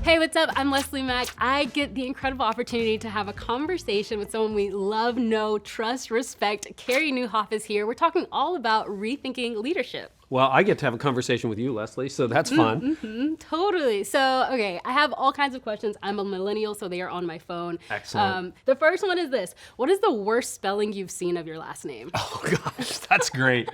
Hey, what's up? I'm Leslie Mack. I get the incredible opportunity to have a conversation with someone we love, know, trust, respect. Carey Nieuwhof is here. We're talking all about rethinking leadership. Well, I get to have a conversation with you, Leslie, so that's fun. Totally. So, okay, I have all kinds of questions. I'm a millennial, so they are on my phone. Excellent. The first one is this. What is the worst spelling you've seen of your last name? Oh, gosh, that's great.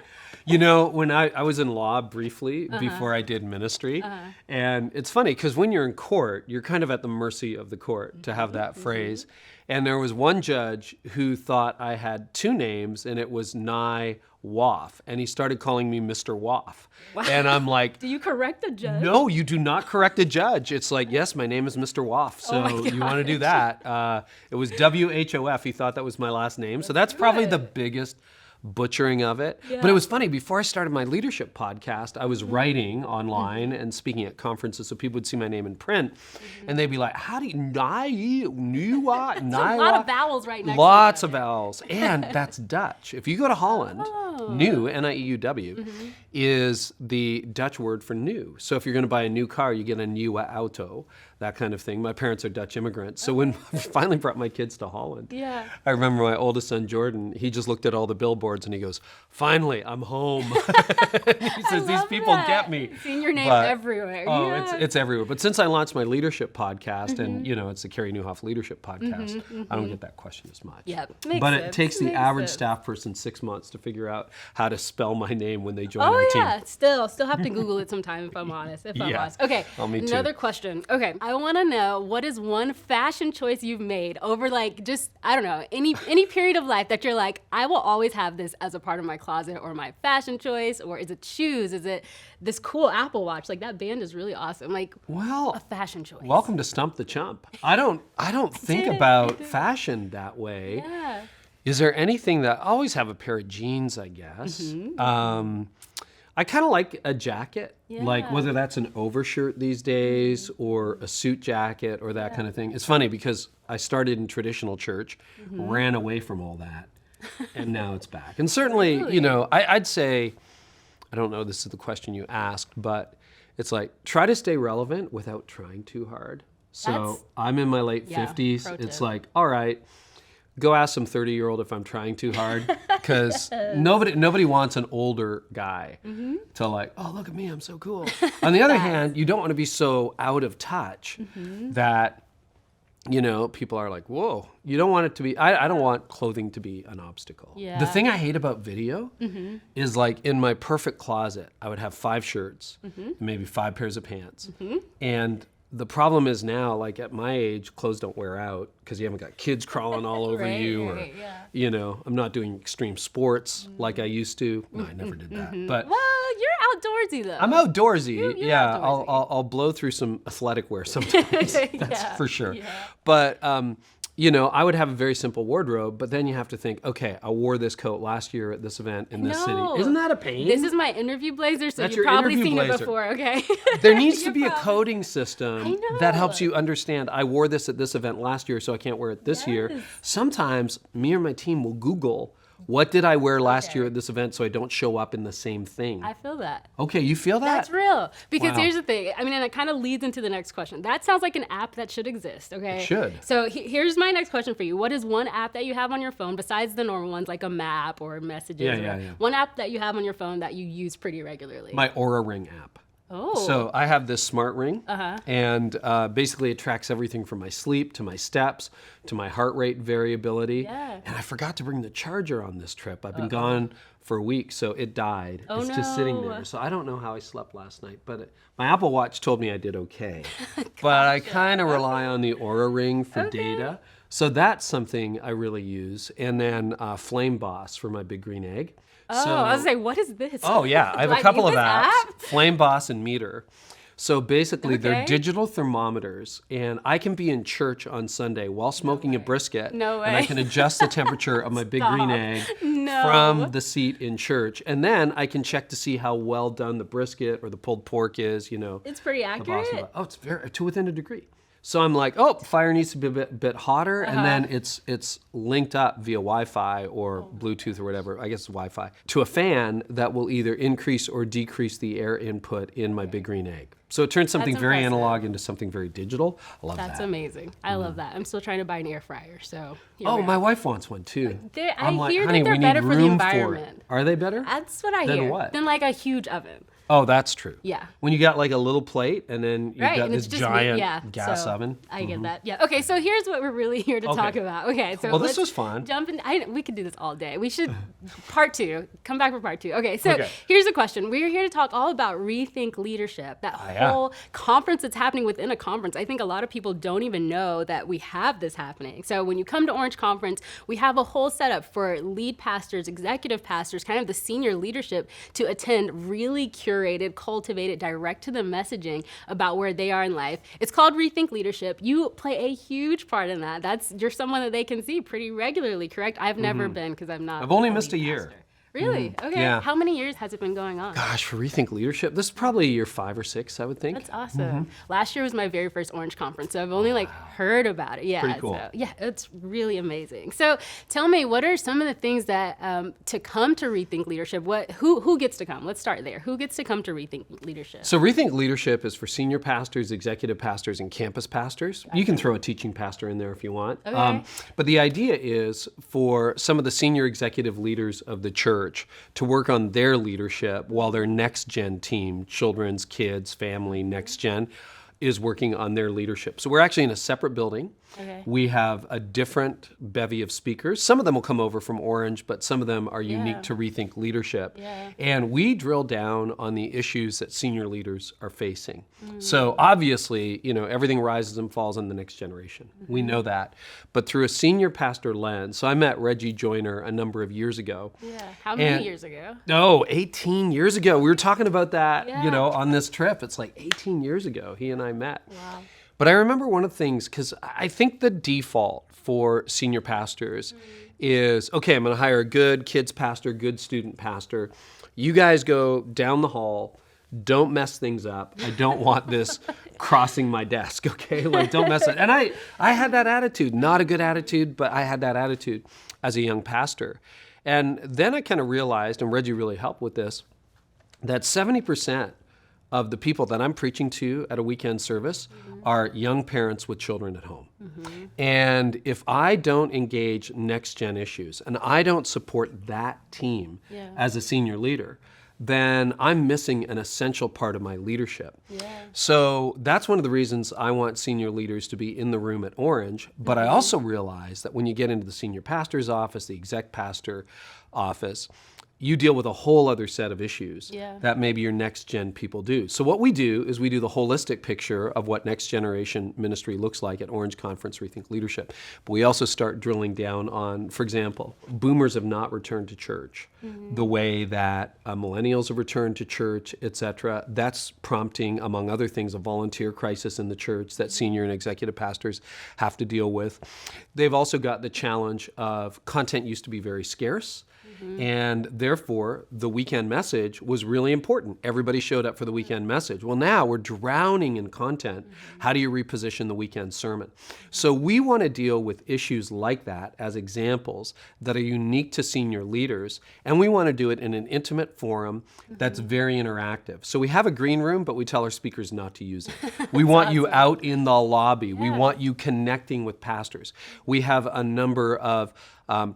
You know, when I was in law briefly before I did ministry, and it's funny because when you're in court, you're kind of at the mercy of the court to have that phrase. And there was one judge who thought I had two names, and it was Nieuwhof, and he started calling me Mr. Woff. Wow. And I'm like, Do you correct a judge? no, you do not correct a judge. It's like, yes, my name is Mr. Woff, so you want to do that. It was WHOF. He thought that was my last name. So that's probably the biggest butchering of it. Yeah. But it was funny, before I started my leadership podcast, I was writing online and speaking at conferences so people would see my name in print, and they'd be like, how do you, Nieuwhof? A lot of vowels right next Lots to of vowels, and that's Dutch. If you go to Holland, nieuw, N-I-E-U-W, is the Dutch word for new. So if you're going to buy a new car, you get a nieuwe auto, that kind of thing. My parents are Dutch immigrants. So when I finally brought my kids to Holland, I remember my oldest son, Jordan, he just looked at all the billboards and he goes, finally, I'm home. He says, these people get me. Seeing your name everywhere. Oh, it's everywhere. But since I launched my leadership podcast, and you know, it's the Carey Nieuwhof Leadership Podcast, I don't get that question as much. Yep. But it takes the average staff person 6 months to figure out how to spell my name when they join our team. Oh yeah, still have to Google it sometime if I'm honest. Okay, me too. Another question. Okay, I want to know, what is one fashion choice you've made over like just, I don't know, any period of life that you're like, I will always have this as a part of my closet, or my fashion choice, or is it shoes? Is it this cool Apple Watch? Like, that band is really awesome. Like, well, a fashion choice. Welcome to Stump the Chump. I don't think about fashion that way. Yeah. Is there anything that I always have a pair of jeans, I guess. I kind of like a jacket, like whether that's an overshirt these days or a suit jacket or that kind of thing. It's funny because I started in traditional church, ran away from all that, and now it's back. And certainly, you know, I'd say, I don't know, this is the question you asked, but it's like, try to stay relevant without trying too hard. So I'm in my late 50s. It's like, all right, go ask some 30-year-old if I'm trying too hard, because nobody wants an older guy to like, oh, look at me, I'm so cool. On the other hand, you don't want to be so out of touch that, you know, people are like, whoa. You don't want it to be, I don't want clothing to be an obstacle. Yeah. The thing I hate about video is, like, in my perfect closet, I would have 5 shirts, maybe 5 pairs of pants. And the problem is now, like at my age, clothes don't wear out because you haven't got kids crawling all over you, you know, I'm not doing extreme sports like I used to. No, I never did that. But well, you're outdoorsy though. I'm outdoorsy. You're outdoorsy. I'll blow through some athletic wear sometimes. That's for sure. But you know, I would have a very simple wardrobe, but then you have to think, okay, I wore this coat last year at this event in this city. Isn't that a pain? This is my interview blazer, so That's you've your probably interview seen it blazer. before, okay? There needs to be a coding system know. that helps you understand, I wore this at this event last year, so I can't wear it this year. Sometimes me or my team will Google, what did I wear last year at this event so I don't show up in the same thing? I feel that. Okay, you feel that? That's real. Because here's the thing. I mean, and it kind of leads into the next question. That sounds like an app that should exist, okay? It should. So here's my next question for you. What is one app that you have on your phone, besides the normal ones like a map or messages? One app that you have on your phone that you use pretty regularly? My Aura Ring app. Oh. So I have this smart ring, and basically it tracks everything from my sleep to my steps to my heart rate variability. Yeah. And I forgot to bring the charger on this trip. I've been gone for a week, so it died. It's just sitting there. So I don't know how I slept last night, but my Apple Watch told me I did okay. But I kind of rely on the Aura Ring for data. So that's something I really use. And then Flame Boss for my big green egg. Oh, so, I was like, what is this? Oh, yeah. I have a couple of apps. App? Flame Boss and Meter. So basically, they're digital thermometers, and I can be in church on Sunday while smoking a brisket, and I can adjust the temperature of my big green egg from the seat in church, and then I can check to see how well done the brisket or the pulled pork is, you know. It's pretty accurate. Oh, it's to within a degree. So I'm like, oh, fire needs to be a bit hotter, and then it's linked up via Wi-Fi or Bluetooth or whatever, I guess it's Wi-Fi, to a fan that will either increase or decrease the air input in my big green egg. So it turns something That's very impressive. analog into something very digital. I love That's that. amazing. I love that. I'm still trying to buy an air fryer, so here Oh, we my are. wife wants one too. I hear that honey, they're we better need for the room environment. it. Are they better? That's what I Than hear. what? Than like a huge oven. Oh, that's true. Yeah. When you got like a little plate and then you've got and this it's just giant gas so oven. I get that. Yeah. Okay, so here's what we're really here to talk about. Okay, so Well, this let's was fun. Jump in. We could do this all day. We should part 2. Come back for part 2. Okay, so Okay. here's a question. We're here to talk all about Rethink Leadership. That whole conference that's happening within a conference. I think a lot of people don't even know that we have this happening. So when you come to Orange Conference, we have a whole setup for lead pastors, executive pastors, kind of the senior leadership to attend really curated, cultivated, direct to the messaging about where they are in life. It's called Rethink Leadership. You play a huge part in that. You're someone that they can see pretty regularly, correct? I've never been because I'm not. I've only a missed a lead year. pastor. Really? Okay. Yeah. How many years has it been going on? Gosh, for Rethink Leadership, this is probably year 5 or 6, I would think. That's awesome. Last year was my very first Orange Conference, so I've only heard about it. Yeah, Pretty cool. So, yeah, it's really amazing. So tell me, what are some of the things that to come to Rethink Leadership? Who gets to come? Let's start there. Who gets to come to Rethink Leadership? So Rethink Leadership is for senior pastors, executive pastors, and campus pastors. You can throw a teaching pastor in there if you want. Okay. But the idea is for some of the senior executive leaders of the church to work on their leadership while their next gen team, children's, kids, family, next gen, is working on their leadership. So we're actually in a separate building. Okay. We have a different bevy of speakers. Some of them will come over from Orange, but some of them are unique to Rethink Leadership. Yeah. And we drill down on the issues that senior leaders are facing. So obviously, everything rises and falls on the next generation. We know that. But through a senior pastor lens, so I met Reggie Joyner a number of years ago. Yeah. How many years ago? Oh, 18 years ago. We were talking about that, Yeah. on this trip. It's like 18 years ago he and I met. Wow. But I remember one of the things, because I think the default for senior pastors is, okay, I'm going to hire a good kids pastor, good student pastor. You guys go down the hall. Don't mess things up. I don't want this crossing my desk, okay? Don't mess it. And I had that attitude. Not a good attitude, but I had that attitude as a young pastor. And then I kind of realized, and Reggie really helped with this, that 70% of the people that I'm preaching to at a weekend service are young parents with children at home. And if I don't engage next gen issues and I don't support that team as a senior leader, then I'm missing an essential part of my leadership. So that's one of the reasons I want senior leaders to be in the room at Orange. But I also realize that when you get into the senior pastor's office, the exec pastor office, you deal with a whole other set of issues that maybe your next gen people do. So what we do is we do the holistic picture of what next generation ministry looks like at Orange Conference Rethink Leadership. But we also start drilling down on, for example, boomers have not returned to church the way that millennials have returned to church, etc. That's prompting, among other things, a volunteer crisis in the church that senior and executive pastors have to deal with. They've also got the challenge of content used to be very scarce. And therefore, the weekend message was really important. Everybody showed up for the weekend message. Well, now we're drowning in content. How do you reposition the weekend sermon? So we want to deal with issues like that as examples that are unique to senior leaders. And we want to do it in an intimate forum that's very interactive. So we have a green room, but we tell our speakers not to use it. We want you out in the lobby. We want you connecting with pastors. We have a number of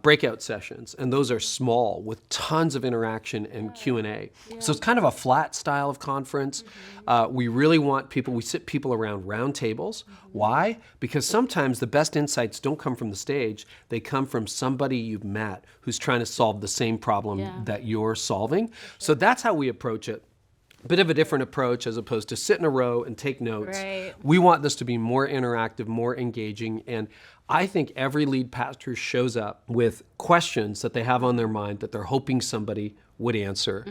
breakout sessions, and those are small with tons of interaction and Q&A. So it's kind of a flat style of conference. We really want we sit people around round tables. Why? Because sometimes the best insights don't come from the stage. They come from somebody you've met who's trying to solve the same problem that you're solving. So that's how we approach it. Bit of a different approach as opposed to sit in a row and take notes. Right. We want this to be more interactive, more engaging, and I think every lead pastor shows up with questions that they have on their mind that they're hoping somebody would answer.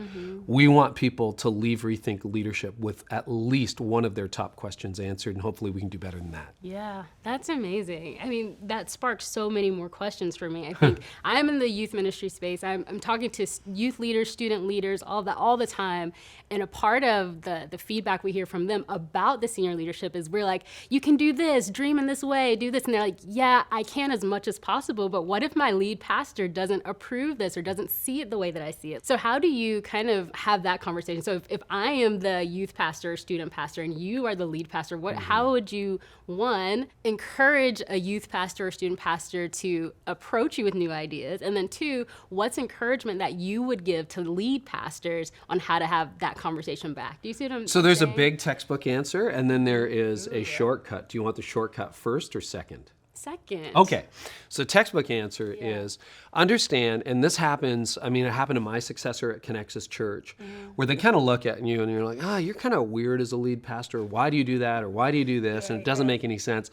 We want people to leave Rethink Leadership with at least one of their top questions answered, and hopefully we can do better than that. Yeah, that's amazing. I mean, that sparks so many more questions for me. I think I'm in the youth ministry space. I'm talking to youth leaders, student leaders, all the time. And a part of the feedback we hear from them about the senior leadership is we're like, you can do this, dream in this way, do this. And they're like, yeah, I can as much as possible. But what if my lead pastor doesn't approve this or doesn't see it the way that I see it? So how do you kind of have that conversation? So if I am the youth pastor, student pastor, and you are the lead pastor, how would you, one, encourage a youth pastor or student pastor to approach you with new ideas? And then two, what's encouragement that you would give to lead pastors on how to have that conversation back? Do you see what I'm saying? So there's a big textbook answer, and then there is a shortcut. Do you want the shortcut first or second? Second. Okay. So textbook answer is understand, and this happens, I mean, it happened to my successor at Connexus Church, where they kind of look at you and you're like, you're kind of weird as a lead pastor. Why do you do that? Or why do you do this? And it doesn't make any sense.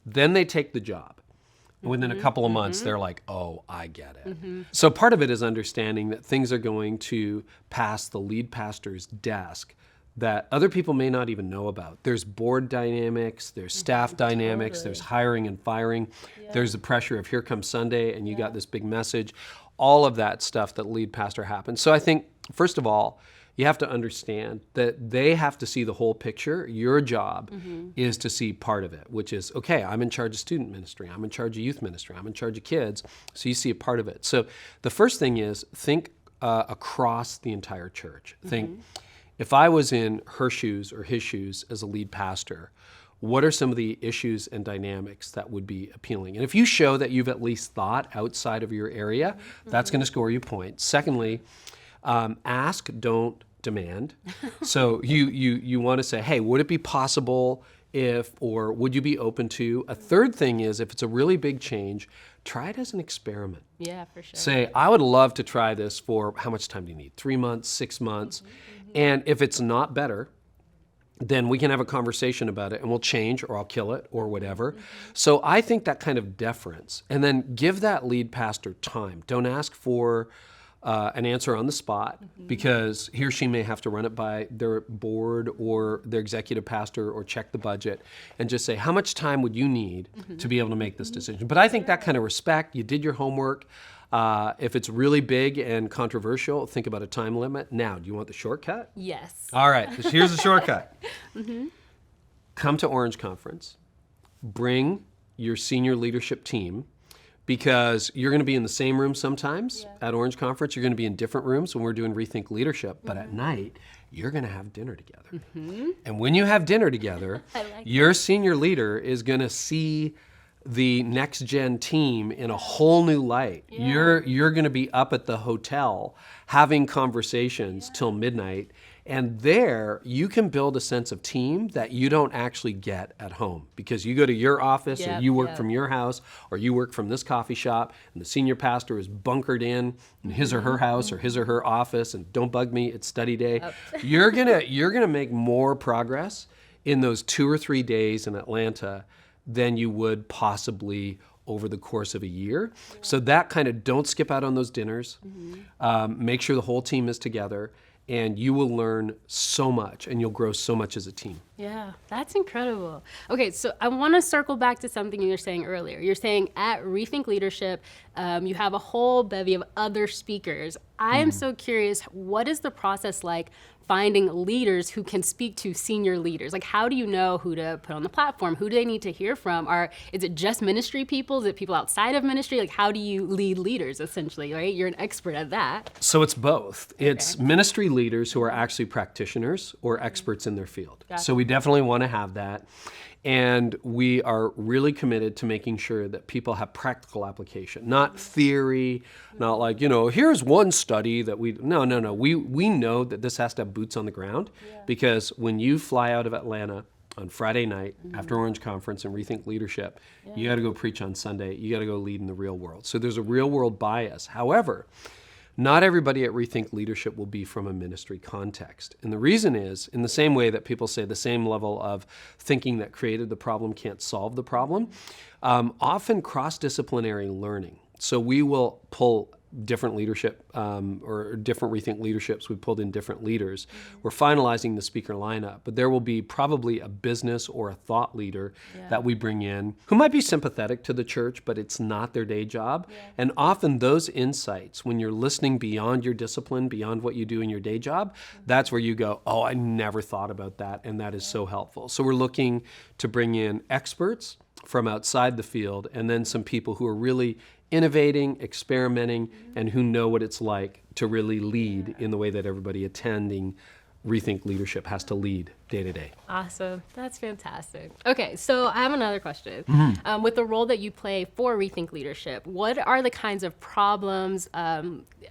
Then they take the job. Within a couple of months, they're like, oh, I get it. So part of it is understanding that things are going to pass the lead pastor's desk that other people may not even know about. There's board dynamics, there's staff dynamics, there's hiring and firing, there's the pressure of here comes Sunday and you got this big message, all of that stuff that lead pastor happens. So I think, first of all, you have to understand that they have to see the whole picture. Your job is to see part of it, which is, okay, I'm in charge of student ministry, I'm in charge of youth ministry, I'm in charge of kids, so you see a part of it. So the first thing is think across the entire church. Think, if I was in her shoes or his shoes as a lead pastor, what are some of the issues and dynamics that would be appealing? And if you show that you've at least thought outside of your area, that's going to score you points. Secondly, ask, don't demand. So you want to say, hey, would it be possible if, or would you be open to? A third thing is, if it's a really big change, try it as an experiment. Yeah, for sure. Say, I would love to try this for, how much time do you need? 3 months, 6 months? And if it's not better, then we can have a conversation about it and we'll change, or I'll kill it or whatever. So I think that kind of deference, and then give that lead pastor time. Don't ask for an answer on the spot, because he or she may have to run it by their board or their executive pastor or check the budget, and just say, how much time would you need to be able to make this decision? But I think that kind of respect, you did your homework. If it's really big and controversial, think about a time limit. Now, do you want the shortcut? Yes. All right, here's the shortcut. Come to Orange Conference, bring your senior leadership team, because you're going to be in the same room sometimes at Orange Conference. You're going to be in different rooms when we're doing Rethink Leadership. But at night, you're going to have dinner together. And when you have dinner together, your senior leader is going to see the next gen team in a whole new light. You're going to be up at the hotel having conversations till midnight. And there, you can build a sense of team that you don't actually get at home, because you go to your office, or you work from your house, or you work from this coffee shop, and the senior pastor is bunkered in his or her house or his or her office, and don't bug me, it's study day. You're gonna make more progress in those 2 or 3 days in Atlanta than you would possibly over the course of a year. So that kind of, don't skip out on those dinners. Make sure the whole team is together. And you will learn so much, and you'll grow so much as a team. Yeah, that's incredible. Okay, so I want to circle back to something you were saying earlier. You're saying at Rethink Leadership, you have a whole bevy of other speakers. I am so curious, what is the process like finding leaders who can speak to senior leaders? Like, how do you know who to put on the platform? Who do they need to hear from? Is it just ministry people? Is it people outside of ministry? Like, how do you lead leaders, essentially, right? You're an expert at that. So it's both. It's ministry leaders who are actually practitioners or experts in their field. Gotcha. So we definitely want to have that. And we are really committed to making sure that people have practical application, not theory, not like, here's one study that no. We know that this has to have boots on the ground, because when you fly out of Atlanta on Friday night after Orange Conference and Rethink Leadership, you got to go preach on Sunday. You got to go lead in the real world. So there's a real world bias. However, not everybody at Rethink Leadership will be from a ministry context. And the reason is, in the same way that people say the same level of thinking that created the problem can't solve the problem, often cross-disciplinary learning. So we will pull different leadership or different Rethink Leaderships. We pulled in different leaders. We're finalizing the speaker lineup, but there will be probably a business or a thought leader that we bring in who might be sympathetic to the church, but it's not their day job. And often those insights, when you're listening beyond your discipline, beyond what you do in your day job, that's where you go, oh, I never thought about that, and that is so helpful. So we're looking to bring in experts from outside the field, and then some people who are really innovating, experimenting, and who know what it's like to really lead in the way that everybody attending Rethink Leadership has to lead day to day. Awesome. That's fantastic. Okay, so I have another question. With the role that you play for Rethink Leadership, what are the kinds of problems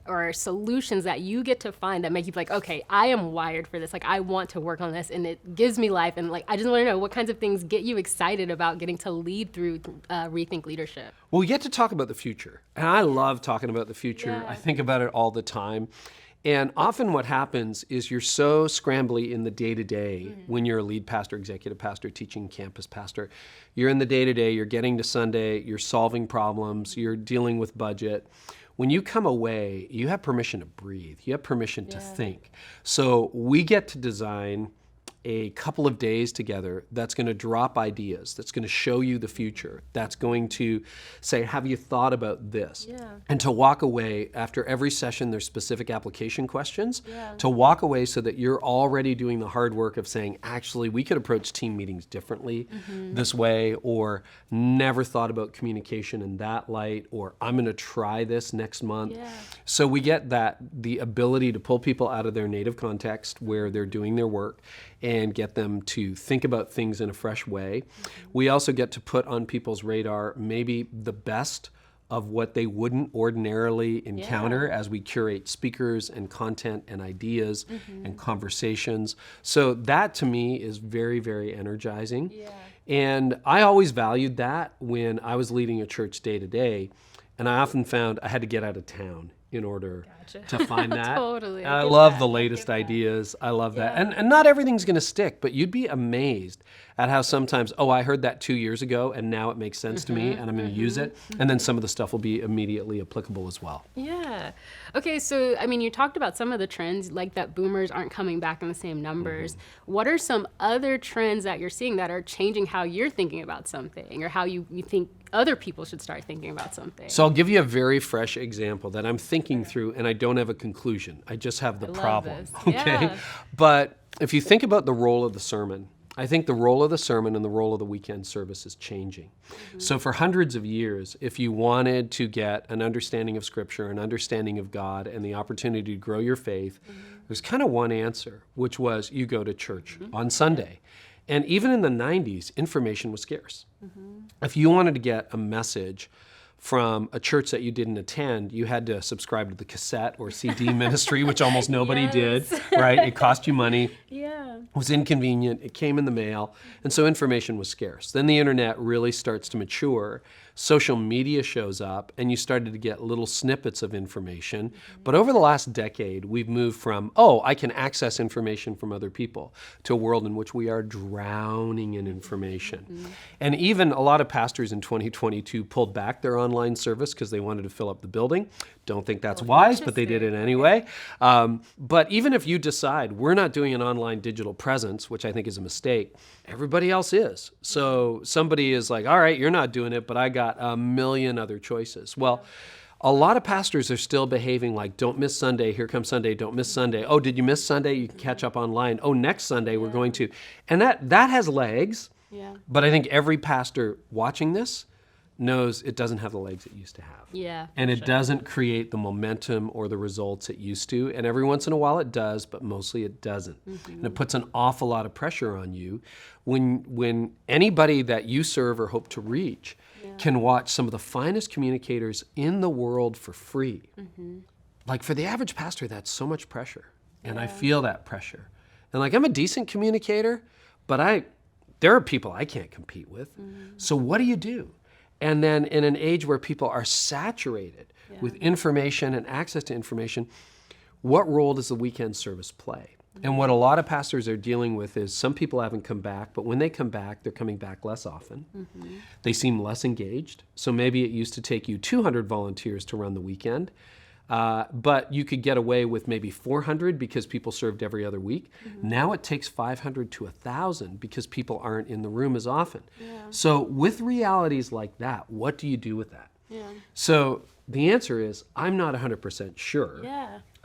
or solutions that you get to find that make you like, okay, I am wired for this. Like, I want to work on this, and it gives me life. And like, I just want to know what kinds of things get you excited about getting to lead through Rethink Leadership. Well, we get to talk about the future, and I love talking about the future. Yeah. I think about it all the time. And often what happens is you're so scrambly in the day-to-day when you're a lead pastor, executive pastor, teaching campus pastor. You're in the day-to-day, you're getting to Sunday, you're solving problems, you're dealing with budget. When you come away, you have permission to breathe. You have permission to think. So we get to design a couple of days together that's going to drop ideas, that's going to show you the future, that's going to say, have you thought about this? Yeah. And to walk away after every session, there's specific application questions, to walk away so that you're already doing the hard work of saying, actually, we could approach team meetings differently this way, or never thought about communication in that light, or I'm going to try this next month. Yeah. So we get the ability to pull people out of their native context where they're doing their work and get them to think about things in a fresh way. We also get to put on people's radar maybe the best of what they wouldn't ordinarily encounter as we curate speakers and content and ideas and conversations. So that to me is very, very energizing. Yeah. And I always valued that when I was leading a church day to day. And I often found I had to get out of town in order to find that. Totally. I love the latest ideas. I love that. And not everything's going to stick, but you'd be amazed at how sometimes, oh, I heard that 2 years ago and now it makes sense to me and I'm going to use it. And then some of the stuff will be immediately applicable as well. Yeah. Okay, so I mean, you talked about some of the trends, like that boomers aren't coming back in the same numbers. What are some other trends that you're seeing that are changing how you're thinking about something, or how you think other people should start thinking about something? So I'll give you a very fresh example that I'm thinking through, and I don't have a conclusion. I just have the problem. This. Okay. Yeah. But if you think about the role of the sermon, I think the role of the sermon and the role of the weekend service is changing. So for hundreds of years, if you wanted to get an understanding of Scripture, an understanding of God, and the opportunity to grow your faith, there's kind of one answer, which was you go to church on Sunday. And even in the 90s, information was scarce. If you wanted to get a message from a church that you didn't attend, you had to subscribe to the cassette or CD ministry, which almost nobody did, right? It cost you money. Yeah. It was inconvenient. It came in the mail. And so information was scarce. Then the internet really starts to mature. Social media shows up, and you started to get little snippets of information. But over the last decade, we've moved from, oh, I can access information from other people, to a world in which we are drowning in information. And even a lot of pastors in 2022 pulled back their online service because they wanted to fill up the building. Don't think that's wise, but they did it anyway. But even if you decide we're not doing an online digital presence, which I think is a mistake, everybody else is. So somebody is like, all right, you're not doing it, but I got a million other choices. Well, a lot of pastors are still behaving like, don't miss Sunday, here comes Sunday, don't miss Sunday. Oh, did you miss Sunday? You can catch up online. Oh, next Sunday we're going to. And that has legs, but I think every pastor watching this knows it doesn't have the legs it used to have. Yeah. And it doesn't create the momentum or the results it used to. And every once in a while it does, but mostly it doesn't. And it puts an awful lot of pressure on you when anybody that you serve or hope to reach can watch some of the finest communicators in the world for free. Like for the average pastor, that's so much pressure. And I feel that pressure. And like, I'm a decent communicator, but there are people I can't compete with. So what do you do? And then in an age where people are saturated with information and access to information, what role does the weekend service play? And what a lot of pastors are dealing with is some people haven't come back, but when they come back, they're coming back less often. They seem less engaged. So maybe it used to take you 200 volunteers to run the weekend, but you could get away with maybe 400 because people served every other week. Now it takes 500 to 1,000 because people aren't in the room as often. So with realities like that, what do you do with that? So the answer is, I'm not 100% sure.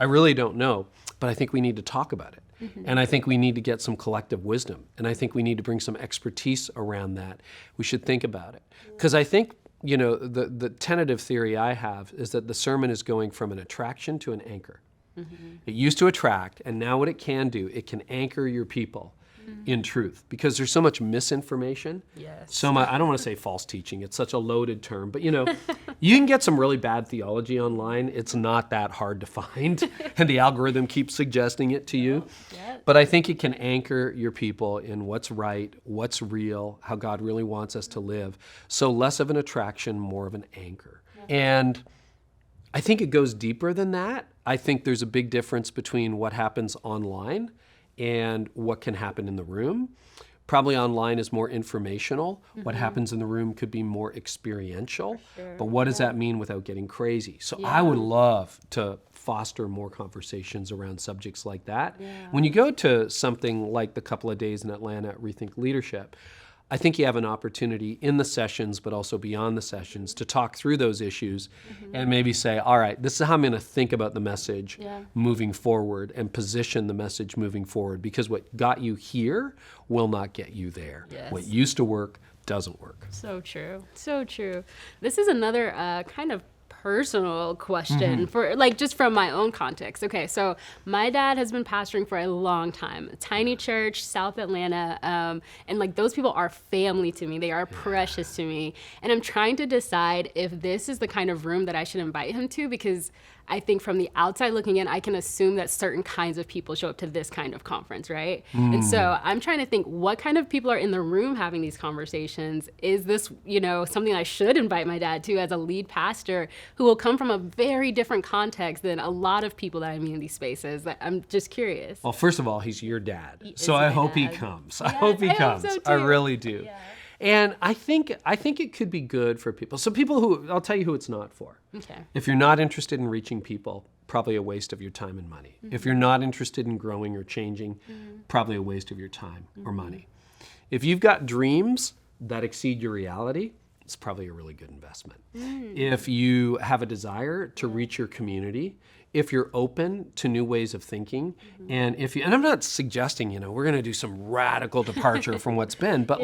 I really don't know, but I think we need to talk about it. And I think we need to get some collective wisdom. And I think we need to bring some expertise around that. We should think about it. Because I think the tentative theory I have is that the sermon is going from an attraction to an anchor. It used to attract, and now what it can do, it can anchor your people in truth, because there's so much misinformation. Yes. So much, I don't want to say false teaching. It's such a loaded term, but you can get some really bad theology online. It's not that hard to find, and the algorithm keeps suggesting it to you. Yep. But I think it can anchor your people in what's right, what's real, how God really wants us to live. So less of an attraction, more of an anchor. And I think it goes deeper than that. I think there's a big difference between what happens online and what can happen in the room. Probably online is more informational. What happens in the room could be more experiential. Sure. But what does that mean without getting crazy? So I would love to foster more conversations around subjects like that. Yeah. When you go to something like the couple of days in Atlanta at Rethink Leadership, I think you have an opportunity in the sessions, but also beyond the sessions, to talk through those issues and maybe say, all right, this is how I'm going to think about the message moving forward and position the message moving forward, because what got you here will not get you there. Yes. What used to work doesn't work. So true. So true. This is another kind of personal question for just from my own context. Okay, so my dad has been pastoring for a long time, a tiny church, South Atlanta, and those people are family to me. They are precious to me, and I'm trying to decide if this is the kind of room that I should invite him to, because I think from the outside looking in, I can assume that certain kinds of people show up to this kind of conference, right? And so I'm trying to think, what kind of people are in the room having these conversations? Is this, something I should invite my dad to as a lead pastor who will come from a very different context than a lot of people that I meet in these spaces? I'm just curious. Well, first of all, he's your dad. He is So I my hope he dad. comes. Yes, I hope he I hope comes. so I too. really do. Yeah. And I think it could be good for people. So people who, I'll tell you who it's not for. Okay. If you're not interested in reaching people, probably a waste of your time and money. If you're not interested in growing or changing, probably a waste of your time or money. If you've got dreams that exceed your reality, it's probably a really good investment. If you have a desire to reach your community, if you're open to new ways of thinking, and I'm not suggesting, we're going to do some radical departure from what's been, but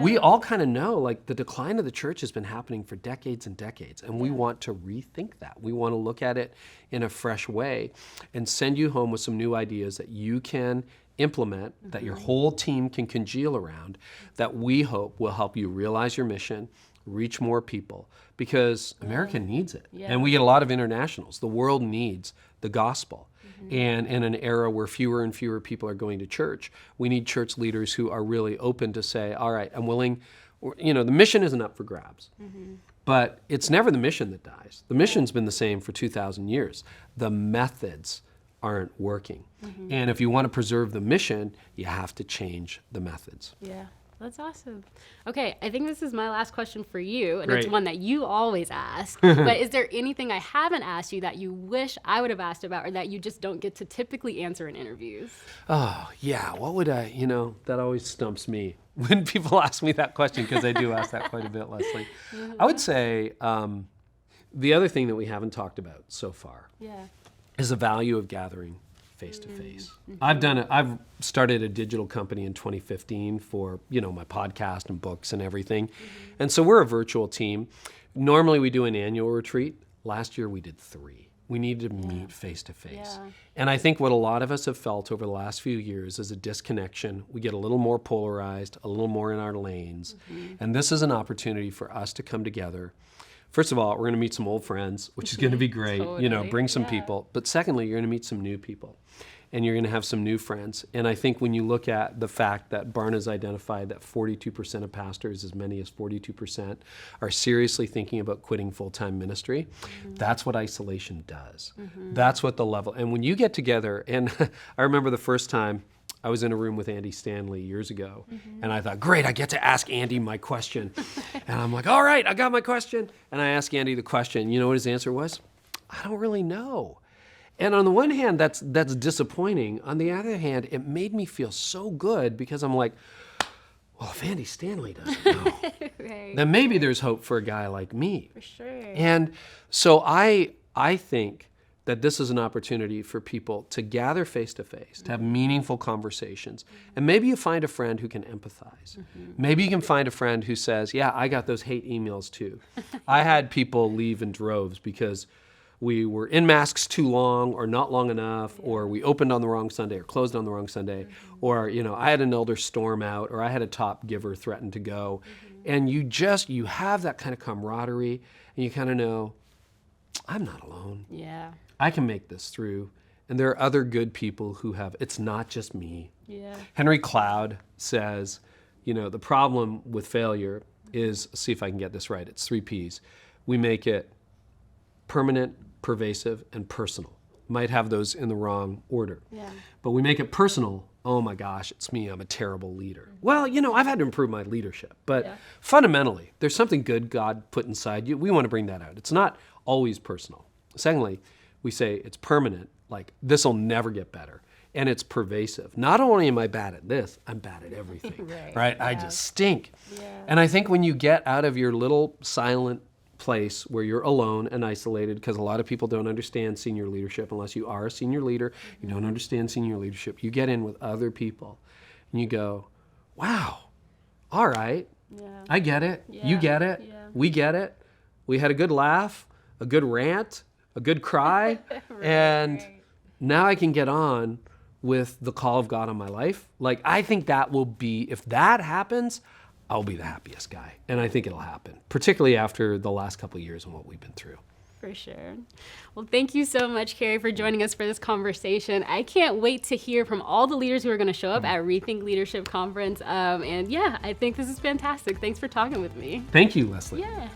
we all kind of know, the decline of the church has been happening for decades and decades, and we want to rethink that. We want to look at it in a fresh way and send you home with some new ideas that you can implement, that your whole team can congeal around, that we hope will help you realize your mission, reach more people, because America needs it. And we get a lot of internationals. The world needs the gospel. And in an era where fewer and fewer people are going to church, we need church leaders who are really open to say, all right, I'm willing, the mission isn't up for grabs. But it's never the mission that dies. The mission's been the same for 2,000 years. The methods aren't working. And if you want to preserve the mission, you have to change the methods. Yeah. That's awesome. Okay, I think this is my last question for you, and Great. It's one that you always ask. But is there anything I haven't asked you that you wish I would have asked about, or that you just don't get to typically answer in interviews? Oh, yeah. What would I, that always stumps me when people ask me that question, because I do ask that quite a bit, Leslie. I would say the other thing that we haven't talked about so far is the value of gathering face to face. I've started a digital company in 2015 for, my podcast and books and everything. And so we're a virtual team. Normally we do an annual retreat. Last year we did 3. We needed to meet face to face. And I think what a lot of us have felt over the last few years is a disconnection. We get a little more polarized, a little more in our lanes. And this is an opportunity for us to come together. First of all, we're going to meet some old friends, which is going to be great. Totally. Bring some people. But secondly, you're going to meet some new people. And you're going to have some new friends. And I think when you look at the fact that Barna's identified that 42% of pastors, as many as 42%, are seriously thinking about quitting full-time ministry, that's what isolation does. That's what the level. And when you get together, and I remember the first time I was in a room with Andy Stanley years ago, and I thought, great, I get to ask Andy my question. And I'm like, all right, I got my question. And I asked Andy the question. You know what his answer was? I don't really know. And on the one hand, that's disappointing. On the other hand, it made me feel so good, because I'm like, well, if Andy Stanley doesn't know, then maybe there's hope for a guy like me. For sure. And so I think that this is an opportunity for people to gather face to face, to have meaningful conversations. And maybe you find a friend who can empathize. Maybe you can find a friend who says, yeah, I got those hate emails too. I had people leave in droves because we were in masks too long or not long enough, or we opened on the wrong Sunday or closed on the wrong Sunday, or I had an elder storm out, or I had a top giver threaten to go. And you have that kind of camaraderie, and you kind of know, I'm not alone. Yeah. I can make this through. And there are other good people who have, it's not just me. Yeah. Henry Cloud says, the problem with failure is, see if I can get this right, it's 3 Ps. We make it permanent, pervasive, and personal. Might have those in the wrong order. Yeah. But we make it personal. Oh my gosh, it's me, I'm a terrible leader. Well, I've had to improve my leadership, but fundamentally, there's something good God put inside you. We want to bring that out. It's not always personal. Secondly, we say it's permanent, like this will never get better. And it's pervasive. Not only am I bad at this, I'm bad at everything, right? Yeah. I just stink. Yeah. And I think when you get out of your little silent place where you're alone and isolated, because a lot of people don't understand senior leadership unless you are a senior leader, you don't understand senior leadership. You get in with other people and you go, wow, all right, I get it, you get it, we get it. We had a good laugh, a good rant, a good cry, and now I can get on with the call of God on my life. Like, I think that will be, if that happens, I'll be the happiest guy. And I think it'll happen, particularly after the last couple of years and what we've been through. For sure. Well, thank you so much, Carey, for joining us for this conversation. I can't wait to hear from all the leaders who are going to show up at Rethink Leadership Conference. And I think this is fantastic. Thanks for talking with me. Thank you, Leslie. Yeah.